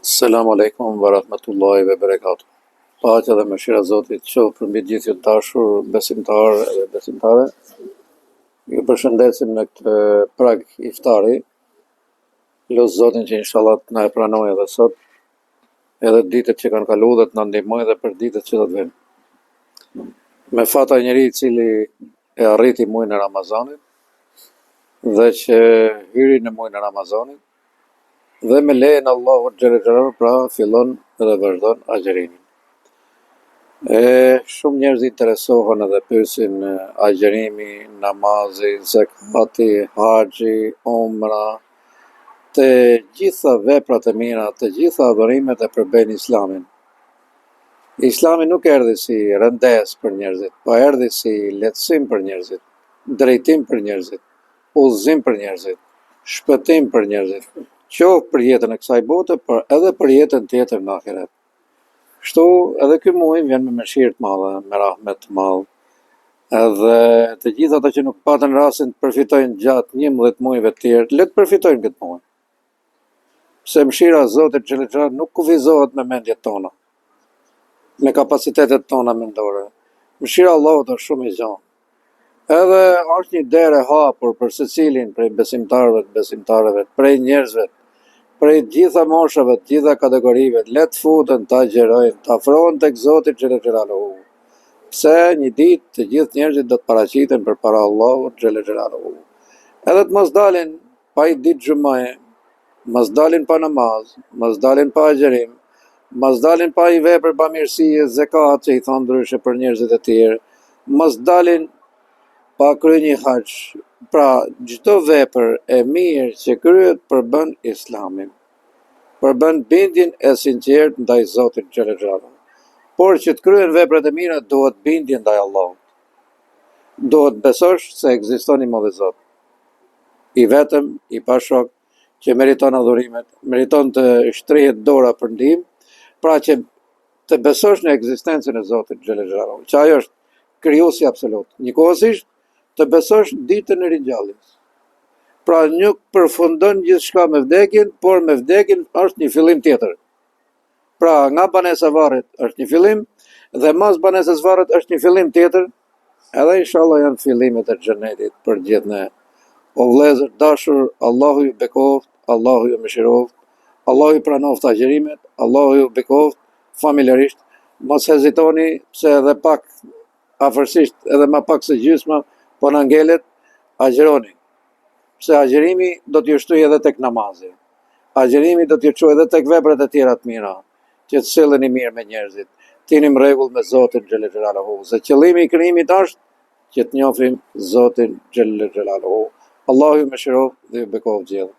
Selamu alaikum wa rahmatullahi wa barakatuh. Paqja dhe mëshira e Zotit qoftë për mbi gjithë ju të dashur besimtarë dhe besimtare. Ju përshëndesim në këtë prag iftari. Lut Zotin që inshallah të na e pranojë edhe sot, edhe ditët që kanë kaluar dhe të na ndihmojë edhe për ditët që do të vinë. Me fata njeriu i cili e arriti muajin e Ramazanit dhe që hyri në muajin e Ramazanit dhe me lejen e Allahut xhel xhelalu pra fillon dhe vazhdon agjerimin. Shumë njerëz interesohen edhe pyesin agjerimi, namazi, zakati, haxhi, umra, të gjitha veprat e mira, të gjitha adhurimet e përbëjnë Islamin. Islami nuk erdhi si rëndes për njerëzit, po erdhi si lehtësim për njerëzit, drejtim për njerëzit, udhëzim për njerëzit, shpëtim për njerëzit, qoftë për jetën e kësaj bote, por edhe për jetën tjetër në ahiret. Kështu edhe ky muaj vjen me mëshirë të madhe, me rahmet të madh. Edhe të gjithë ata që nuk patën rastin të përfitojnë gjatë 11 muajve të tjerë, le të përfitojnë këtë muaj. Se mëshira e Zotit xhel xhelalu nuk kufizohet me mendjet tona, me kapacitetet tona mendore. Mëshira e Allahut është shumë e gjatë. Edhe është një derë e hapur për secilin prej besimtarëve, besimtarëve, prej njerëzve, prej gjitha moshave, të gjitha kategorive, le të futen, të agjerojnë, të afrohen tek Zoti xhel xhelalu. Pse një ditë të gjithë njerëzit do të paraqiten përpara Allahut xhel xhelalu. Edhe të mos dalin pa i ditë xhumaje, mos dalin pa namaz, mos dalin pa agjerim, mos dalin pa i vepër bamirësie, zekat që i thon ndryshe për njerëzit e tjerë, mos dalin pa kryer një haxh. Pra, çdo vepër e mirë që kryhet përbën Islamin, përbën bindjen e sinqertë ndaj Zotit xhel xhelalu. Por që të kryen veprat e mira duhet bindje ndaj Allahut. Duhet besosh se ekziston një mëdhë Zot, i vetëm, i pashok, që meriton adhurimet, meriton të shtrihet dora për ndihmë, pra që të besosh në ekzistencën e Zotit xhel xhelalu, që ajo është krijuesi absolut. Njëkohësisht të besosh ditën e ringjalljes. Pra nuk përfundon gjithçka me vdekjen, por me vdekjen është një fillim tjetër. Pra nga banesa e varrit është një fillim dhe mas banesës së varrit është një fillim tjetër, edhe inshallah janë fillimet e xhenetit për gjithë ne. O vëllezër dashur, Allahu ju bekoft, Allahu ju mëshiroft, Allahu ju pranoft agjerimet, Allahu ju bekoft familjarisht. Mos hezitoni pse edhe pak afërsisht, edhe më pak se gjysma, po na ngelet, agjeroni. Pse agjerimi do t'ju shtojë edhe tek namazi. Agjerimi do t'ju çojë edhe tek veprat e tjera të mira, që të silleni mirë me njerëzit, të jeni në rregull me Zotin xhel xhelalu. Se qëllimi i krijimit është që të njohim Zotin xhel xhelalu. Allahu ju mëshiroft dhe ju bekoft gjithë.